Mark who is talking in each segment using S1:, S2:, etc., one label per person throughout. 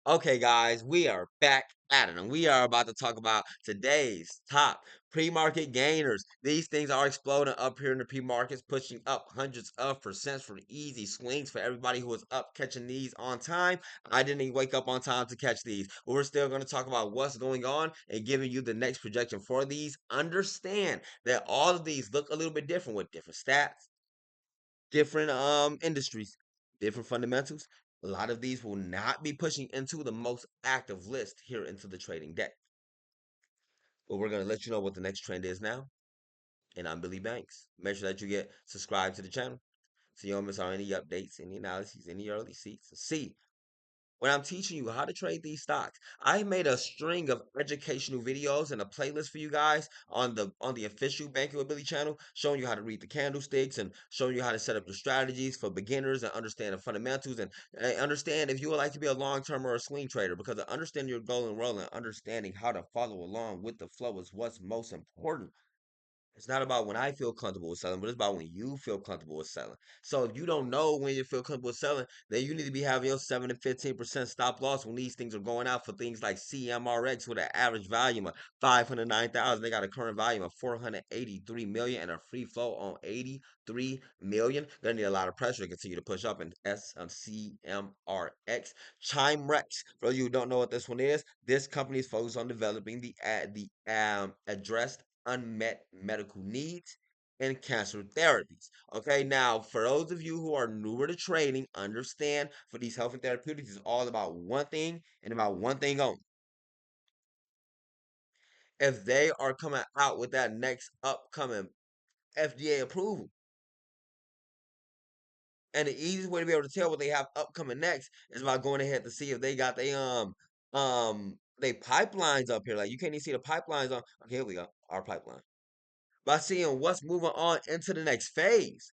S1: Okay, guys, we are back at it, and we are about to talk about today's top pre-market gainers. These things are exploding up here in the pre-markets, pushing up hundreds of percents for easy swings for everybody who was up catching these on time. I didn't even wake up on time to catch these, but we're still going to talk about what's going on and giving you the next projection for these. Understand that all of these look a little bit different with different stats, different industries, different fundamentals. A lot of these will not be pushing into the most active list here into the trading deck. But we're going to let you know what the next trend is now. And I'm Billy Banks. Make sure that you get subscribed to the channel so you don't miss out on any updates, any analyses, any early seats. See, when I'm teaching you how to trade these stocks, I made a string of educational videos and a playlist for you guys on the official Banking with Billy channel, showing you how to read the candlesticks and showing you how to set up your strategies for beginners and understand the fundamentals and understand if you would like to be a long term or a swing trader. Because understanding your goal and role and understanding how to follow along with the flow is what's most important. It's not about when I feel comfortable with selling, but it's about when you feel comfortable with selling. So if you don't know when you feel comfortable with selling, then you need to be having your 7 to 15% stop loss when these things are going out for things like Cmrx with an average volume of 509,000. They got a current volume of 483 million and a free flow on 83 million. Gonna need a lot of pressure to continue to push up in Cmrx. Chimerex, for you who don't know what this one is, this company is focused on developing the addressed unmet medical needs and cancer therapies. Okay, now for those of you who are newer to trading, understand for these health and therapeutics, it's all about one thing and about one thing only. If they are coming out with that next upcoming FDA approval, and the easiest way to be able to tell what they have upcoming next is by going ahead to see if they got they pipelines up here. Like you can't even see the pipelines on. Okay, here we go. Our pipeline. By seeing what's moving on into the next phase.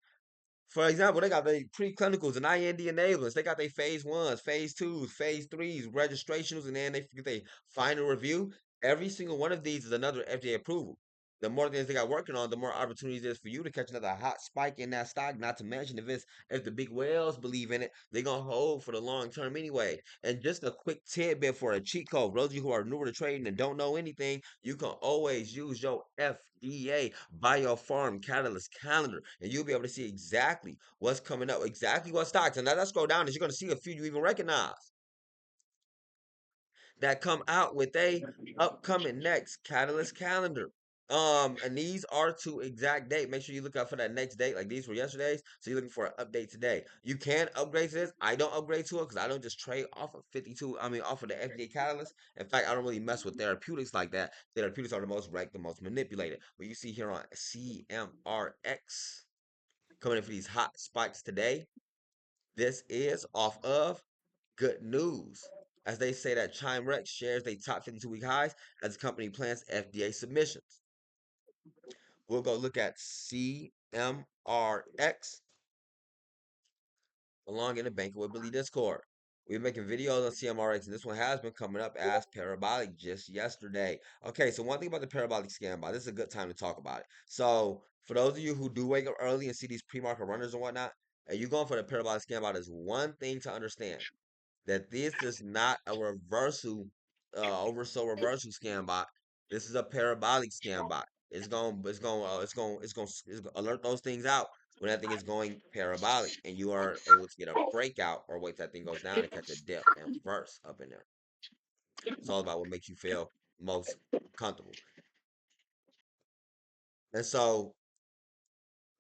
S1: For example, they got their preclinicals and IND enablers. They got their phase ones, phase twos, phase threes, registrations, and then they get their final review. Every single one of these is another FDA approval. The more things they got working on, the more opportunities there's for you to catch another hot spike in that stock. Not to mention if the big whales believe in it, they're gonna hold for the long term anyway. And just a quick tidbit for a cheat code. For those of you who are newer to trading and don't know anything, you can always use your FDA Biopharm Catalyst calendar, and you'll be able to see exactly what's coming up, exactly what stocks. And as I scroll down, you're gonna see a few you even recognize that come out with a upcoming next catalyst calendar. And these are to exact date. Make sure you look out for that next date. Like these were yesterday's, so you're looking for an update today. You can upgrade to this. I don't upgrade to it because I don't just trade off of 52. I mean, off of the FDA catalyst. In fact, I don't really mess with therapeutics like that. Therapeutics are the most ranked, the most manipulated. But you see here on CMRX coming in for these hot spikes today. This is off of good news, as they say that Chimerex shares their top 52-week highs as the company plans FDA submissions. We'll go look at CMRX along in the Banking with Billy Discord. We're making videos on CMRX, and this one has been coming up as parabolic just yesterday. Okay, so one thing about the parabolic scan bot, this is a good time to talk about it. So, for those of you who do wake up early and see these pre-market runners and whatnot, and you going for the parabolic scan bot is one thing to understand that this is not a reversal, oversold reversal scam bot. This is a parabolic scam bot. It's gonna alert those things out when that thing is going parabolic, and you are able to get a breakout or wait till that thing goes down and catch a dip and reverse up in there. It's all about what makes you feel most comfortable. And so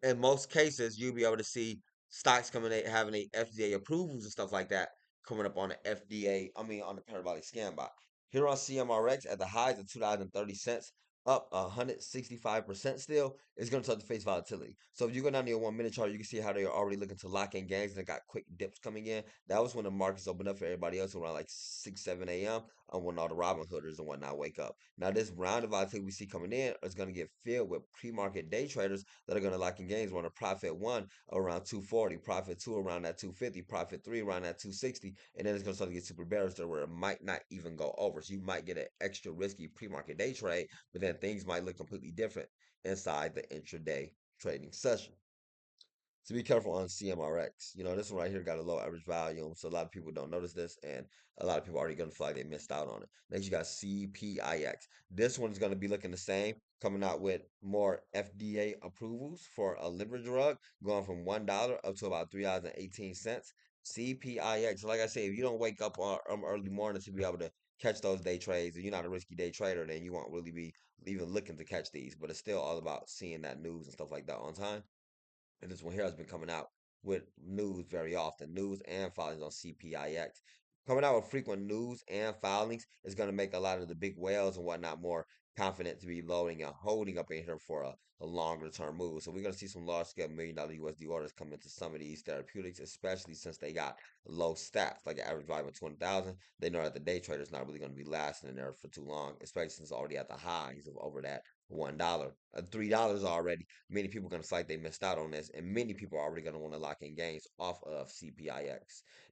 S1: in most cases, you'll be able to see stocks coming in having a FDA approvals and stuff like that coming up on the FDA, I mean on the parabolic scan bot. Here on CMRX at the highs of $2.30, up 165% still, it's going to start to face volatility. So if you go down to your 1 minute chart, you can see how they're already looking to lock in gains and they got quick dips coming in. That was when the markets opened up for everybody else around like 6, 7 a.m. When all the Robin Hooders and whatnot wake up. Now this round of volatility we see coming in is going to get filled with pre-market day traders that are going to lock in gains. Want to profit one around 240, profit two around that 250, profit three around that 260, and then it's going to start to get super bearish to where it might not even go over. So you might get an extra risky pre-market day trade, but then things might look completely different inside the intraday trading session. So be careful on CMRX. This one right here got a low average volume, so a lot of people don't notice this, and a lot of people are already gonna feel like they missed out on it. Next, you got CPIX. This one's gonna be looking the same, coming out with more FDA approvals for a liver drug, going from $1 up to about $3.18. CPIX. So like I say, if you don't wake up on early morning to be able to catch those day trades, and you're not a risky day trader, then you won't really be even looking to catch these. But it's still all about seeing that news and stuff like that on time. And this one here has been coming out with news very often, news and filings on CPIX. Coming out with frequent news and filings is going to make a lot of the big whales and whatnot more confident to be loading and holding up in here for a longer term move. So we're going to see some large scale $1 million USD orders come into some of these therapeutics, especially since they got low stats, like an average volume of 20,000. They know that the day trader is not really going to be lasting in there for too long, especially since it's already at the highs of over that $1, $3 already. Many people are going to feel like they missed out on this, and many people are already going to want to lock in gains off of CPIX.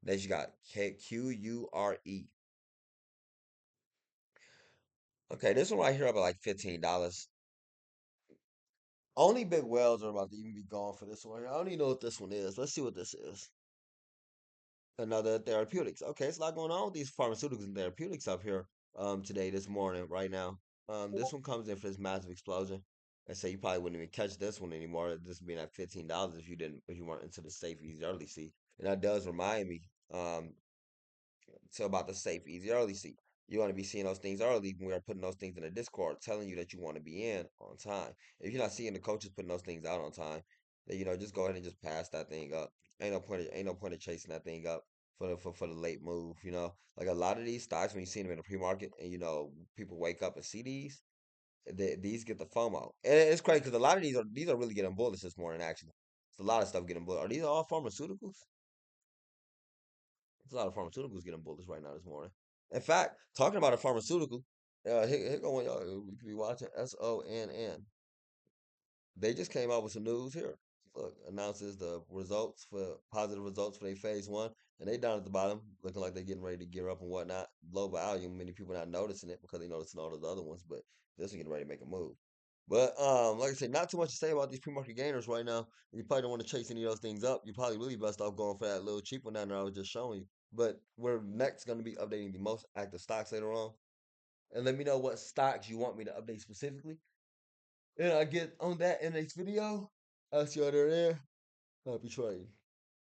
S1: Next, you got QURE. Okay, this one right here up at like $15. Only big whales are about to even be gone for this one. I don't even know what this one is. Let's see what this is. Another therapeutics. Okay, it's a lot going on with these pharmaceuticals and therapeutics up here today, this morning, right now. This one comes in for this massive explosion. I say you probably wouldn't even catch this one anymore. This being at $15 if you weren't into the safe, easy, early seat. And that does remind me. So about the safe, easy, early seat. You want to be seeing those things early when we are putting those things in the Discord, telling you that you want to be in on time. If you're not seeing the coaches putting those things out on time, then just go ahead and just pass that thing up. Ain't no point of chasing that thing up for the late move. Like a lot of these stocks when you see them in the pre-market and people wake up and see these get the FOMO. And it's crazy because a lot of these are really getting bullish this morning. Actually, it's a lot of stuff getting bullish. Are these all pharmaceuticals? There's a lot of pharmaceuticals getting bullish right now this morning. In fact, talking about a pharmaceutical, here go one y'all we could be watching SONN. They just came out with some news here. Look, announces the results for positive results for their phase one, and they down at the bottom, looking like they're getting ready to gear up and whatnot. Low volume, many people not noticing it because they noticing all those other ones, but this is getting ready to make a move. But like I said, not too much to say about these pre-market gainers right now. You probably don't want to chase any of those things up. You're probably really best off going for that little cheap one down there I was just showing you. But we're next going to be updating the most active stocks later on. And let me know what stocks you want me to update specifically. And I'll get on that in the next video. I'll see you all there. Happy trading.